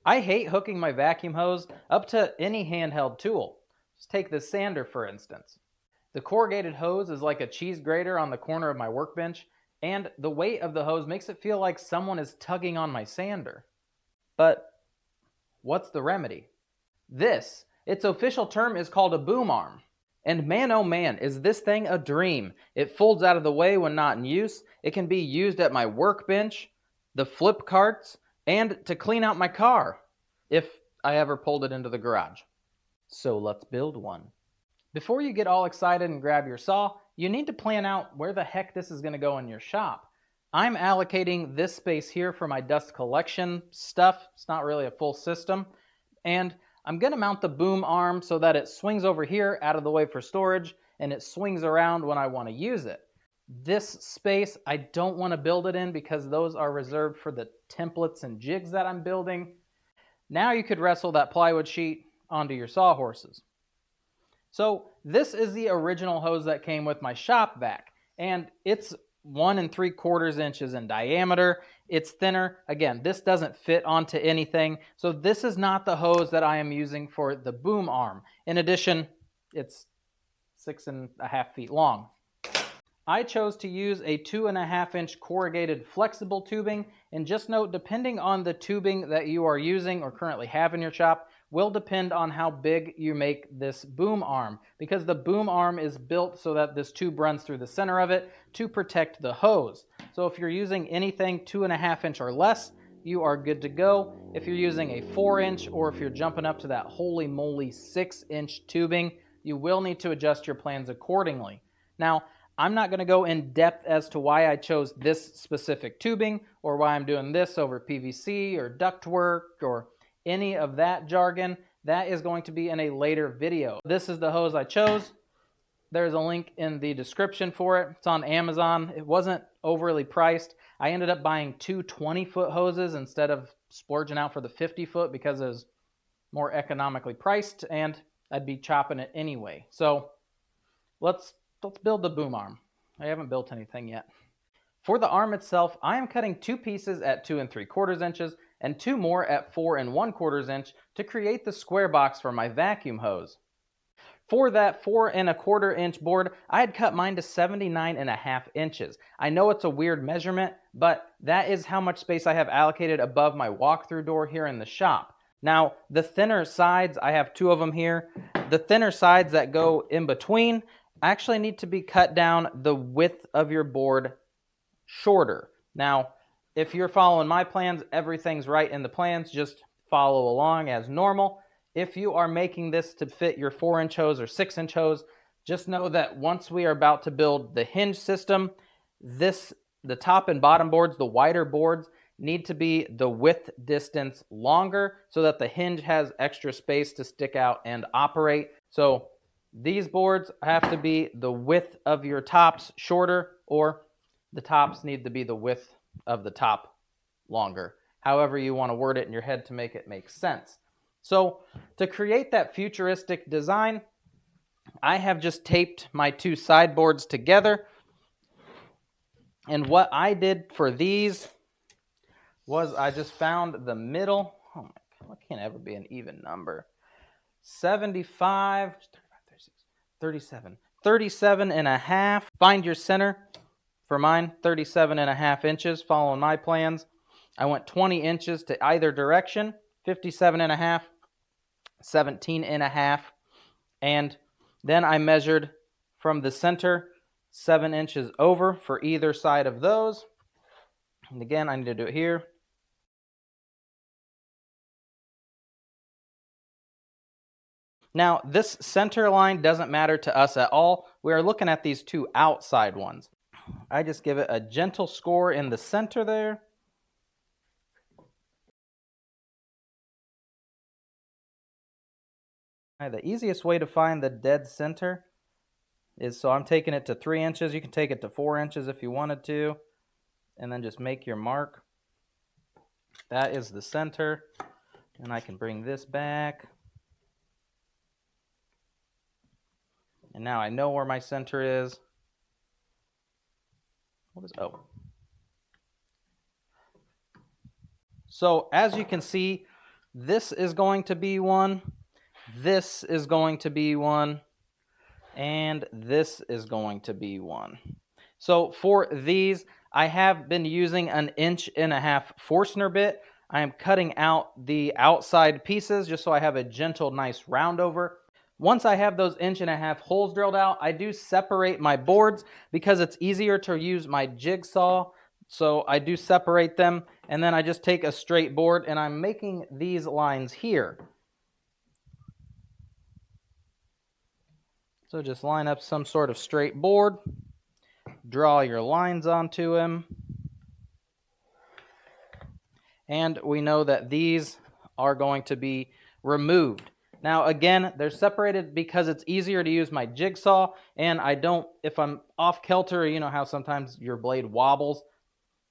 I hate hooking my vacuum hose up to any handheld tool. Just take the sander for instance. The corrugated hose is like a cheese grater on the corner of my workbench, and the weight of the hose makes it feel like someone is tugging on my sander. But what's the remedy? Its official term is called a boom arm. And man oh man, is this thing a dream. It folds out of the way when not in use. It can be used at my workbench, the flip carts, and to clean out my car, if I ever pulled it into the garage. So let's build one. Before you get all excited and grab your saw, you need to plan out where the heck this is going to go in your shop. I'm allocating this space here for my dust collection stuff. It's not really a full system. And I'm going to mount the boom arm so that it swings over here out of the way for storage, and it swings around when I want to use it. This space I don't want to build it in because those are reserved for the templates and jigs that I'm building. Now you could wrestle that plywood sheet onto your sawhorses. So this is the original hose that came with my shop vac, and it's 1 3/4 inches in diameter. It's thinner. Again, this doesn't fit onto anything. So this is not the hose that I am using for the boom arm. In addition, it's 6.5 feet long. I chose to use a 2.5-inch corrugated flexible tubing, and just note, depending on the tubing that you are using or currently have in your shop, will depend on how big you make this boom arm, because the boom arm is built so that this tube runs through the center of it to protect the hose. So if you're using anything 2.5-inch or less, you are good to go. If you're using a 4-inch, or if you're jumping up to that holy moly 6-inch tubing, you will need to adjust your plans accordingly. Now, I'm not going to go in depth as to why I chose this specific tubing, or why I'm doing this over PVC or ductwork or any of that jargon. That is going to be in a later video. This is the hose I chose. There's a link in the description for it. It's on Amazon. It wasn't overly priced. I ended up buying 2 20-foot hoses instead of splurging out for the 50-foot because it was more economically priced, and I'd be chopping it anyway. So let's build the boom arm. I haven't built anything yet. For the arm itself, I am cutting 2 pieces at 2 3/4 inches and 2 more at 4 1/4 inch to create the square box for my vacuum hose. For that 4 1/4 inch board, I had cut mine to 79.5 inches. I know it's a weird measurement, but that is how much space I have allocated above my walk-through door here in the shop. Now, the thinner sides, I have 2 of them here. The thinner sides that go in between actually need to be cut down the width of your board shorter. Now, if you're following my plans, everything's right in the plans. Just follow along as normal. If you are making this to fit your 4-inch hose or 6-inch hose, just know that once we are about to build the hinge system, the top and bottom boards, the wider boards, need to be the width distance longer so that the hinge has extra space to stick out and operate. So these boards have to be the width of your tops shorter, or the tops need to be the width of the top longer. However you want to word it in your head to make it make sense. So to create that futuristic design, I have just taped my 2 sideboards together. And what I did for these was I just found the middle. Oh my God, what can't ever be an even number? 75, 37 and a half. Find your center. For mine, 37.5 inches, following my plans. I went 20 inches to either direction, 57.5, 17.5, and then I measured from the center 7 inches over for either side of those. And again, I need to do it here. Now, this center line doesn't matter to us at all. We are looking at these 2 outside ones. I just give it a gentle score in the center there. The easiest way to find the dead center is, so I'm taking it to 3 inches. You can take it to 4 inches if you wanted to, and then just make your mark. That is the center, and I can bring this back. And now I know where my center is. So as you can see, This is going to be one. This is going to be one. And this is going to be one. So for these, I have been using an 1.5" Forstner bit. I am cutting out the outside pieces just so I have a gentle, nice round over. Once I have those 1.5" holes drilled out, I do separate my boards because it's easier to use my jigsaw. So I do separate them, and then I just take a straight board and I'm making these lines here. So just line up some sort of straight board, draw your lines onto them, and we know that these are going to be removed. Now again, they're separated because it's easier to use my jigsaw, and I don't, if I'm off kilter, you know how sometimes your blade wobbles,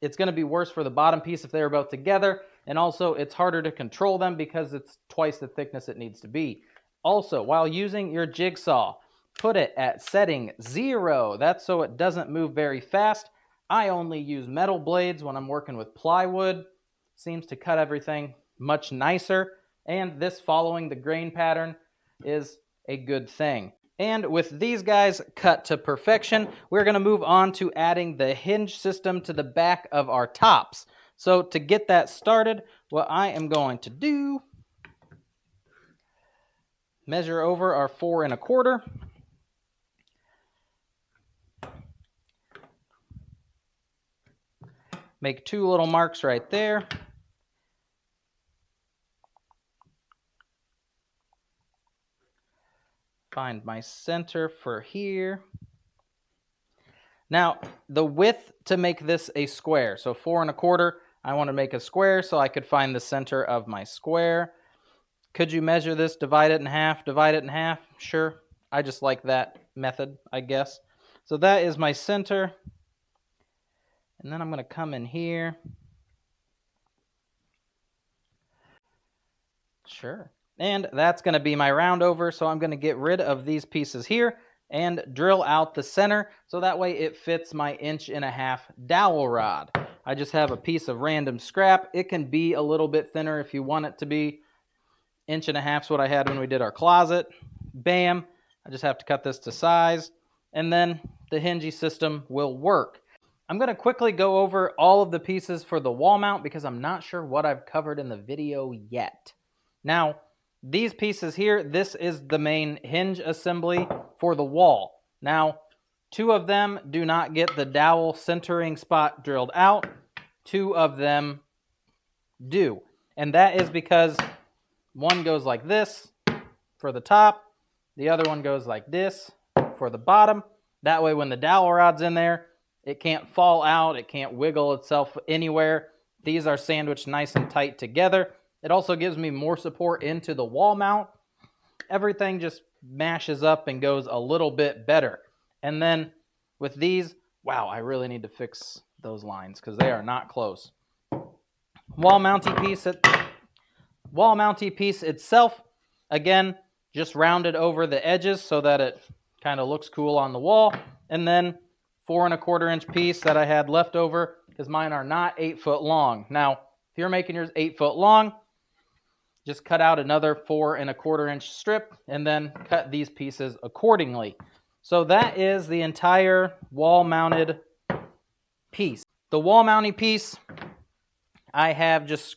it's going to be worse for the bottom piece if they're both together, and also it's harder to control them because it's twice the thickness it needs to be. Also, while using your jigsaw, put it at setting 0. That's so it doesn't move very fast. I only use metal blades when I'm working with plywood. Seems to cut everything much nicer. And this following the grain pattern is a good thing. And with these guys cut to perfection, we're going to move on to adding the hinge system to the back of our tops. So to get that started, what I am going to do, measure over our 4 1/4. Make 2 little marks right there. Find my center for here. Now, the width to make this a square. So 4 1/4, I want to make a square so I could find the center of my square. Could you measure this, divide it in half, divide it in half? Sure. I just like that method, I guess. So that is my center. And then I'm going to come in here. Sure. And that's going to be my round over, so I'm going to get rid of these pieces here and drill out the center so that way it fits my 1.5" dowel rod. I just have a piece of random scrap. It can be a little bit thinner if you want it to be. 1.5" is what I had when we did our closet. Bam. I just have to cut this to size, and then the hingey system will work. I'm going to quickly go over all of the pieces for the wall mount because I'm not sure what I've covered in the video yet. Now, these pieces here, this is the main hinge assembly for the wall. Now, 2 of them do not get the dowel centering spot drilled out. 2 of them do. And that is because one goes like this for the top. The other one goes like this for the bottom. That way when the dowel rod's in there, it can't fall out. It can't wiggle itself anywhere. These are sandwiched nice and tight together. It also gives me more support into the wall mount. Everything just mashes up and goes a little bit better. And then with these, wow, I really need to fix those lines because they are not close. Wall mounty piece itself, again, just rounded over the edges so that it kind of looks cool on the wall. And then 4 1/4 inch piece that I had left over because mine are not 8 foot long. Now, if you're making yours 8 foot long, just cut out another 4 1/4 inch strip and then cut these pieces accordingly. So that is the entire wall mounted piece. The wall mounting piece, I have just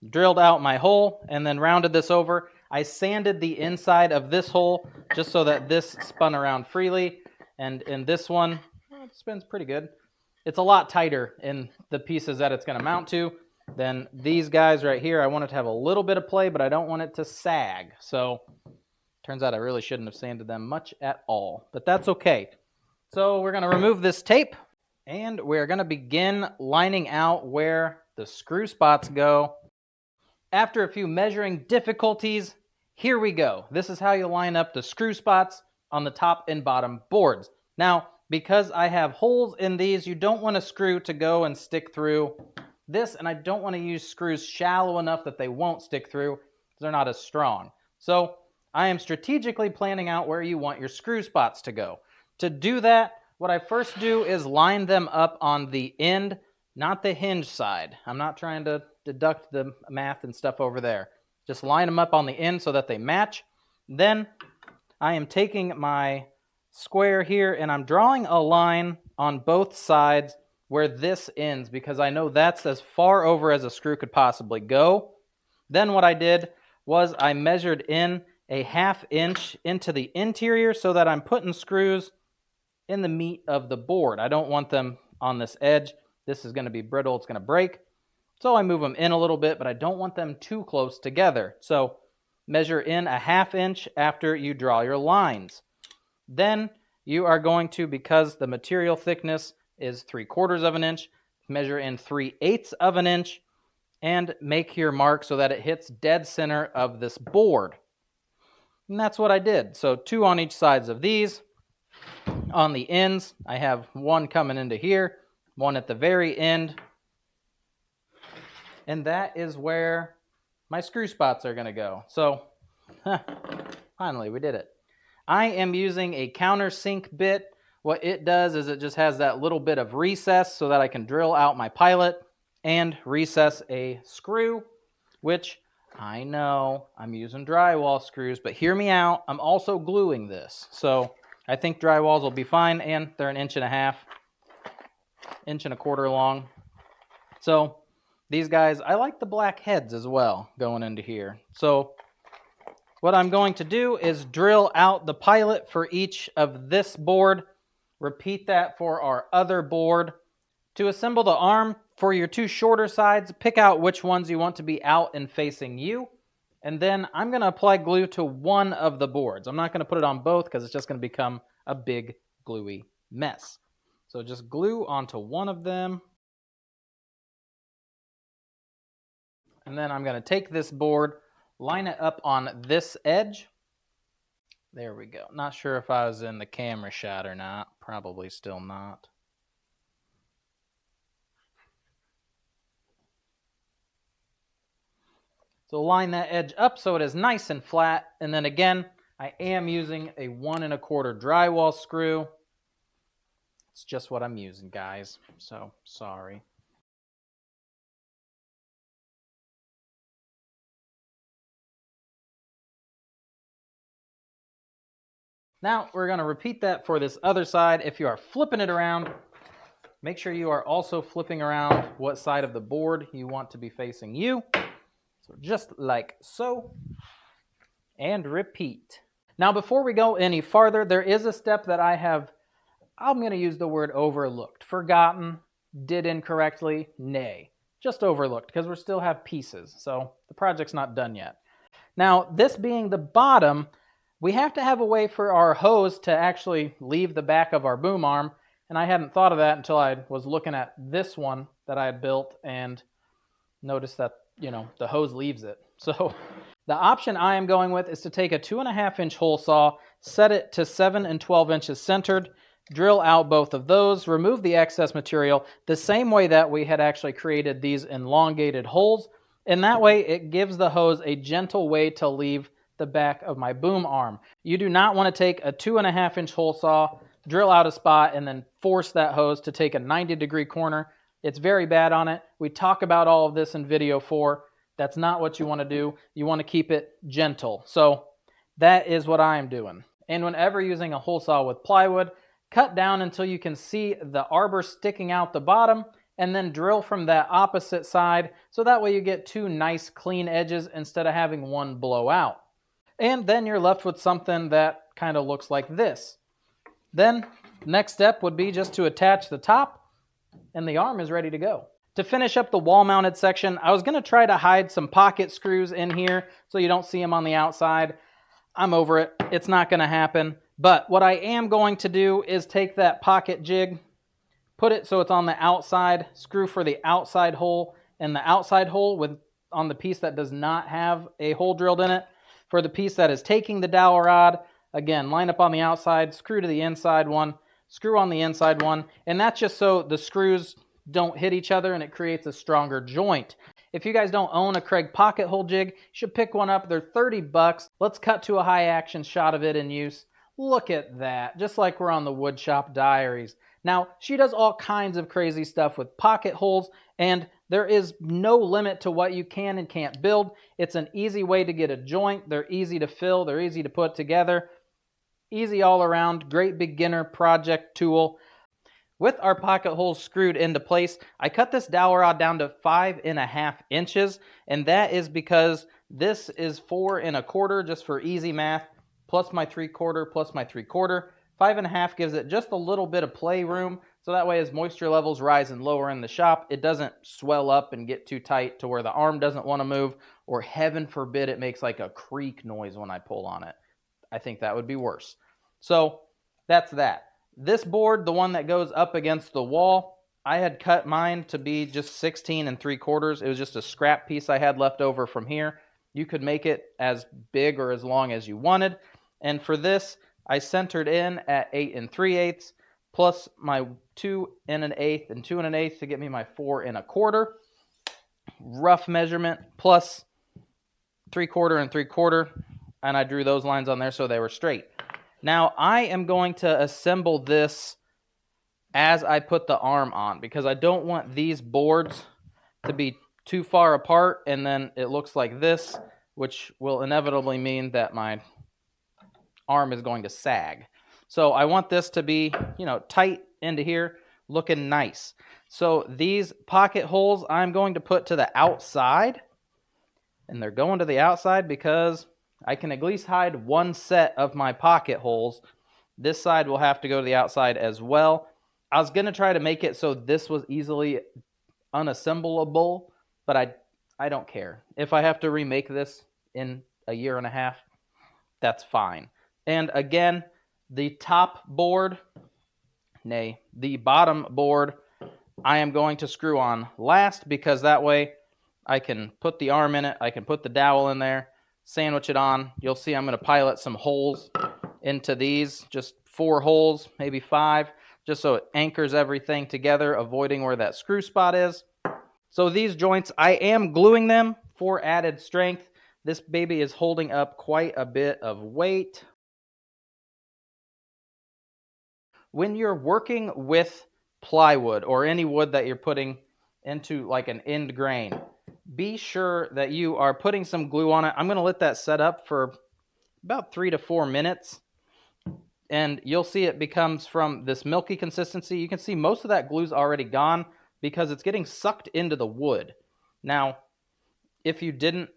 drilled out my hole and then rounded this over. I sanded the inside of this hole just so that this spun around freely. And in this one, well, it spins pretty good. It's a lot tighter in the pieces that it's going to mount to than these guys right here. I want it to have a little bit of play, but I don't want it to sag. So turns out I really shouldn't have sanded them much at all, but that's okay. So we're going to remove this tape and we're going to begin lining out where the screw spots go. After a few measuring difficulties, here we go. This is how you line up the screw spots on the top and bottom boards. Now, because I have holes in these, you don't want a screw to go and stick through this, and I don't want to use screws shallow enough that they won't stick through because they're not as strong. So I am strategically planning out where you want your screw spots to go. To do that, what I first do is line them up on the end, not the hinge side. I'm not trying to deduct the math and stuff over there. Just line them up on the end so that they match. Then I am taking my square here and I'm drawing a line on both sides where this ends because I know that's as far over as a screw could possibly go. Then what I did was I measured in a 1/2 inch into the interior so that I'm putting screws in the meat of the board. I don't want them on this edge. This is going to be brittle. It's going to break. So I move them in a little bit, but I don't want them too close together. So measure in a 1/2 inch after you draw your lines. Then you are going to, because the material thickness is 3/4 of an inch, measure in 3/8 of an inch and make your mark so that it hits dead center of this board. And that's what I did. So 2 on each sides of these. On the ends, I have 1 coming into here, 1 at the very end. And that is where my screw spots are going to go. So, finally, we did it. I am using a countersink bit. What it does is it just has that little bit of recess so that I can drill out my pilot and recess a screw, which I know I'm using drywall screws, but hear me out. I'm also gluing this. So I think drywalls will be fine, and they're 1.5 inches, 1.25 long. So these guys, I like the black heads as well going into here. So what I'm going to do is drill out the pilot for each of this board. Repeat that for our other board. To assemble the arm for your 2 shorter sides, pick out which ones you want to be out and facing you. And then I'm going to apply glue to one of the boards. I'm not going to put it on both because it's just going to become a big gluey mess. So just glue onto one of them. And then I'm going to take this board, line it up on this edge. There we go. Not sure if I was in the camera shot or not. Probably still not. So line that edge up so it is nice and flat. And then again, I am using a 1.25 drywall screw. It's just what I'm using, guys. So sorry. Now we're going to repeat that for this other side. If you are flipping it around, make sure you are also flipping around what side of the board you want to be facing you. So just like so, and repeat. Now before we go any farther, there is a step that I'm going to use the word overlooked, forgotten, did incorrectly, nay, just overlooked because we still have pieces. So the project's not done yet. Now this being the bottom, we have to have a way for our hose to actually leave the back of our boom arm. And I hadn't thought of that until I was looking at this one that I had built and noticed that, the hose leaves it. So the option I am going with is to take a 2.5 inch hole saw, set it to 7 and 12 inches centered, drill out both of those, remove the excess material the same way that we had actually created these elongated holes. And that way it gives the hose a gentle way to leave the back of my boom arm. You do not want to take a 2.5 inch hole saw, drill out a spot, and then force that hose to take a 90-degree corner. It's very bad on it. We talk about all of this in video 4. That's not what you want to do. You want to keep it gentle. So that is what I am doing. And whenever using a hole saw with plywood, cut down until you can see the arbor sticking out the bottom, and then drill from that opposite side so that way you get 2 nice clean edges instead of having one blow out. And then you're left with something that kind of looks like this. Then next step would be just to attach the top, and the arm is ready to go. To finish up the wall-mounted section, I was going to try to hide some pocket screws in here so you don't see them on the outside. I'm over it. It's not going to happen. But what I am going to do is take that pocket jig, put it so it's on the outside, screw for the outside hole, and the outside hole on the piece that does not have a hole drilled in it. For the piece that is taking the dowel rod, again, line up on the outside, screw to the inside one, screw on the inside one, and that's just so the screws don't hit each other and it creates a stronger joint. If you guys don't own a Craig pocket hole jig, you should pick one up. They're 30 bucks. Let's cut to a high action shot of it in use. Look at that, just like we're on the Woodshop Diaries. Now, she does all kinds of crazy stuff with pocket holes, and there is no limit to what you can and can't build. It's an easy way to get a joint. They're easy to fill. They're easy to put together. Easy all around. Great beginner project tool. With our pocket holes screwed into place, I cut this dowel rod down to 5.5 inches, and that is because this is 4 1/4, just for easy math, plus my 3/4, plus my 3/4. 5.5 gives it just a little bit of play room, so that way as moisture levels rise and lower in the shop, it doesn't swell up and get too tight to where the arm doesn't want to move, or heaven forbid it makes like a creak noise when I pull on it. I think that would be worse. So that's that. This board, the one that goes up against the wall, I had cut mine to be just 16 3/4. It was just a scrap piece I had left over from here. You could make it as big or as long as you wanted. And for this, I centered in at 8 3/8, plus my 2 1/8 and 2 1/8 to get me my 4 1/4. Rough measurement, plus 3/4 and 3/4. And I drew those lines on there so they were straight. Now, I am going to assemble this as I put the arm on, because I don't want these boards to be too far apart, and then it looks like this, which will inevitably mean that my arm is going to sag. So I want this to be, tight into here, looking nice. So these pocket holes I'm going to put to the outside, and they're going to the outside because I can at least hide one set of my pocket holes. This side will have to go to the outside as well. I was going to try to make it so this was easily unassemblable, but I don't care. If I have to remake this in a year and a half, that's fine. And again, the top board, the bottom board, I am going to screw on last, because that way I can put the arm in it, I can put the dowel in there, sandwich it on. You'll see I'm going to pilot some holes into these, just 4 holes, maybe 5, just so it anchors everything together, avoiding where that screw spot is. So these joints, I am gluing them for added strength. This baby is holding up quite a bit of weight. When you're working with plywood or any wood that you're putting into like an end grain, be sure that you are putting some glue on it. I'm going to let that set up for about 3 to 4 minutes. And you'll see it becomes from this milky consistency. You can see most of that glue's already gone because it's getting sucked into the wood. Now, if you didn't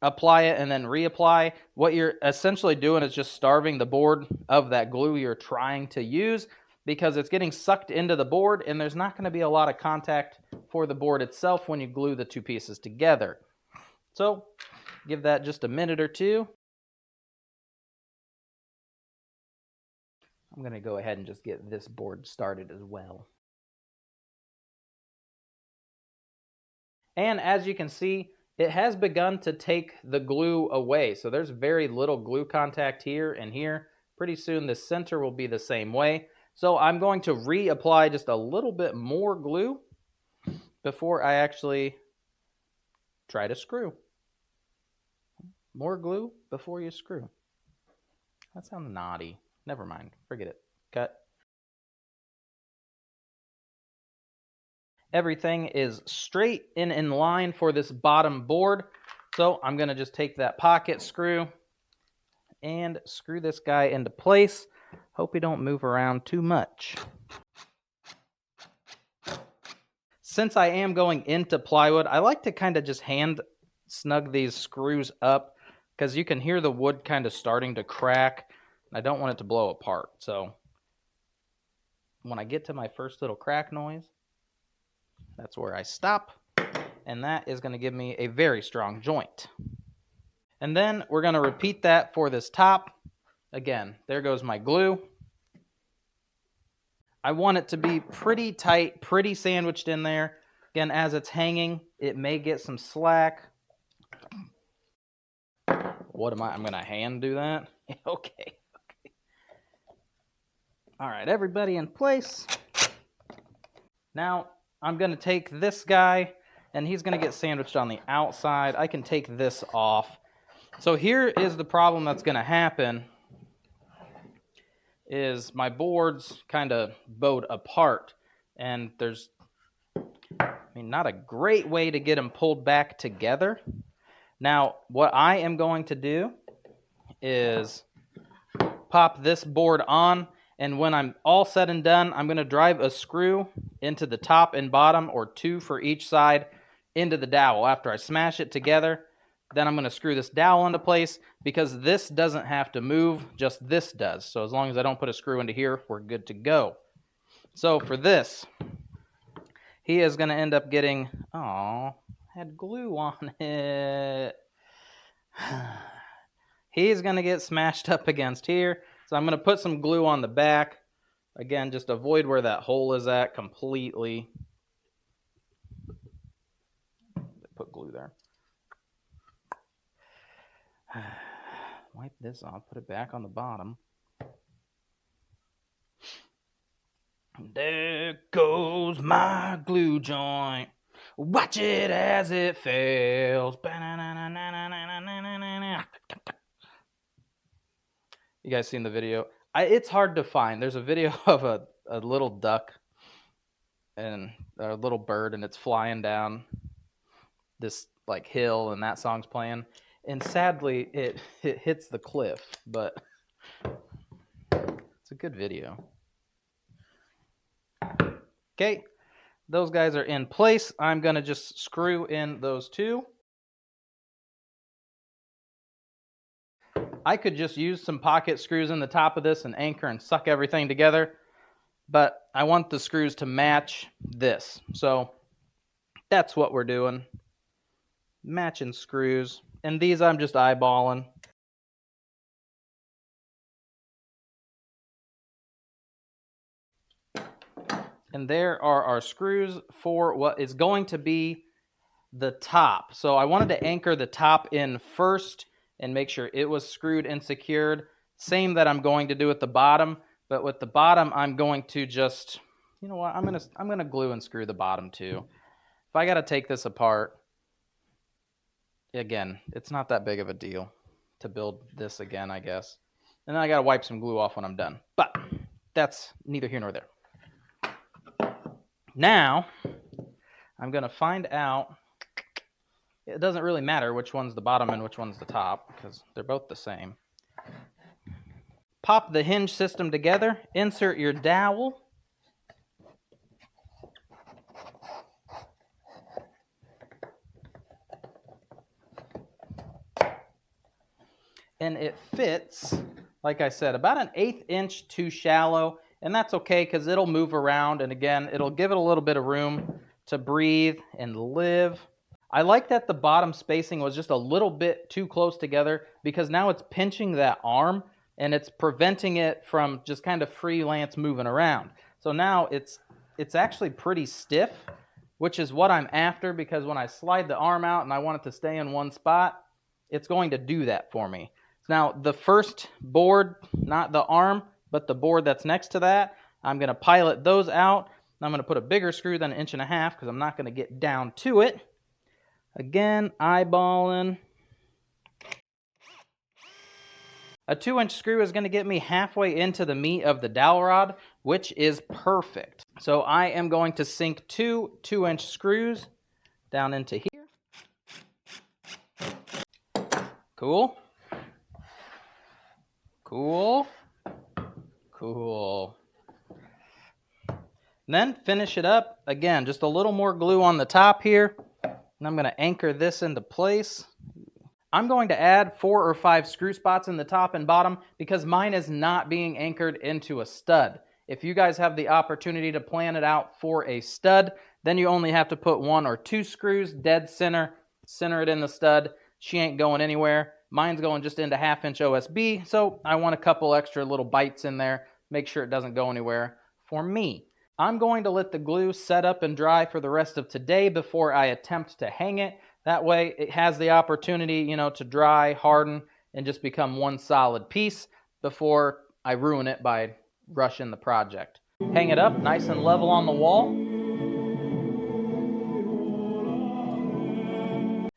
apply it and then reapply, what you're essentially doing is just starving the board of that glue you're trying to use, because it's getting sucked into the board and there's not going to be a lot of contact for the board itself when you glue the 2 pieces together. So give that just a minute or 2. I'm going to go ahead and just get this board started as well. And as you can see, it has begun to take the glue away. So there's very little glue contact here and here. Pretty soon the center will be the same way. So I'm going to reapply just a little bit more glue before I actually try to screw. More glue before you screw. That sounds naughty. Never mind. Forget it. Cut. Everything is straight and in line for this bottom board. So I'm going to just take that pocket screw and screw this guy into place. Hope he don't move around too much. Since I am going into plywood, I like to kind of just hand snug these screws up, because you can hear the wood kind of starting to crack. I don't want it to blow apart. So when I get to my first little crack noise, that's where I stop, and that is going to give me a very strong joint. And then we're going to repeat that for this top. Again, there goes my glue. I want it to be pretty tight, pretty sandwiched in there. Again, as it's hanging, it may get some slack. What am I'm going to hand do that? Okay. All right, everybody in place. Now, I'm going to take this guy, and he's going to get sandwiched on the outside. I can take this off. So here is the problem that's going to happen is my boards kind of bowed apart, and there's, not a great way to get them pulled back together. Now, what I am going to do is pop this board on, and when I'm all said and done, I'm going to drive a screw into the top and bottom, or 2 for each side, into the dowel. After I smash it together, then I'm going to screw this dowel into place, because this doesn't have to move, just this does. So as long as I don't put a screw into here, we're good to go. So for this, he is going to end up getting, had glue on it. He's going to get smashed up against here. So I'm going to put some glue on the back. Again, just avoid where that hole is at completely. Put glue there. Wipe this off, put it back on the bottom. There goes my glue joint. Watch it as it fails. You guys seen the video? It's hard to find. There's a video of a little duck and a little bird, and it's flying down this like hill, and that song's playing. And sadly, it hits the cliff, but it's a good video. Okay, those guys are in place. I'm going to just screw in those 2. I could just use some pocket screws in the top of this and anchor and suck everything together, but I want the screws to match this. So that's what we're doing. Matching screws. And these I'm just eyeballing. And there are our screws for what is going to be the top. So I wanted to anchor the top in first and make sure it was screwed and secured. Same that I'm going to do at the bottom, but with the bottom I'm going to just, you know what, I'm gonna glue and screw the bottom too. If I gotta take this apart, again, it's not that big of a deal to build this again, I guess. And then I gotta wipe some glue off when I'm done. But that's neither here nor there. Now, I'm going to find out, it doesn't really matter which one's the bottom and which one's the top, because they're both the same. Pop the hinge system together, insert your dowel. And it fits, like I said, about an 1/8 inch too shallow. And that's okay, because it'll move around, and again, it'll give it a little bit of room to breathe and live. I like that the bottom spacing was just a little bit too close together, because now it's pinching that arm, and it's preventing it from just kind of freelance moving around. So now it's actually pretty stiff, which is what I'm after, because when I slide the arm out and I want it to stay in one spot, it's going to do that for me. Now, the first board, not the arm, but the board that's next to that, I'm going to pilot those out. I'm going to put a bigger screw than 1.5 inches because I'm not going to get down to it. Again, eyeballing. A 2-inch screw is going to get me halfway into the meat of the dowel rod, which is perfect. So I am going to sink 2 2-inch screws down into here. Cool. Cool. Cool. And then finish it up. Again, just a little more glue on the top here. And I'm going to anchor this into place. I'm going to add 4 or 5 screw spots in the top and bottom because mine is not being anchored into a stud. If you guys have the opportunity to plan it out for a stud, then you only have to put 1 or 2 screws dead center, center it in the stud. She ain't going anywhere. Mine's going just into 1/2 inch OSB, so I want a couple extra little bites in there. Make sure it doesn't go anywhere for me. I'm going to let the glue set up and dry for the rest of today before I attempt to hang it. That way it has the opportunity, to dry, harden, and just become one solid piece before I ruin it by rushing the project. Hang it up nice and level on the wall.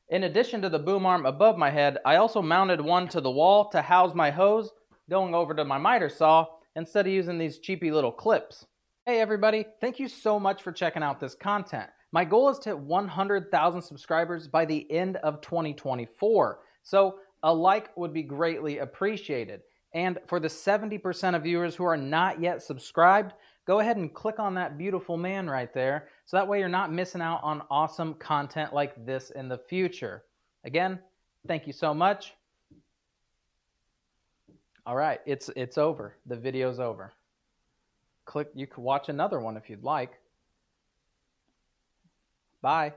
In addition to the boom arm above my head, I also mounted one to the wall to house my hose going over to my miter saw instead of using these cheapy little clips. Hey everybody, thank you so much for checking out this content. My goal is to hit 100,000 subscribers by the end of 2024, so a like would be greatly appreciated. And for the 70% of viewers who are not yet subscribed, go ahead and click on that beautiful man right there, so that way you're not missing out on awesome content like this in the future. Again, thank you so much. All right, it's over. The video's over. You can watch another one if you'd like. Bye.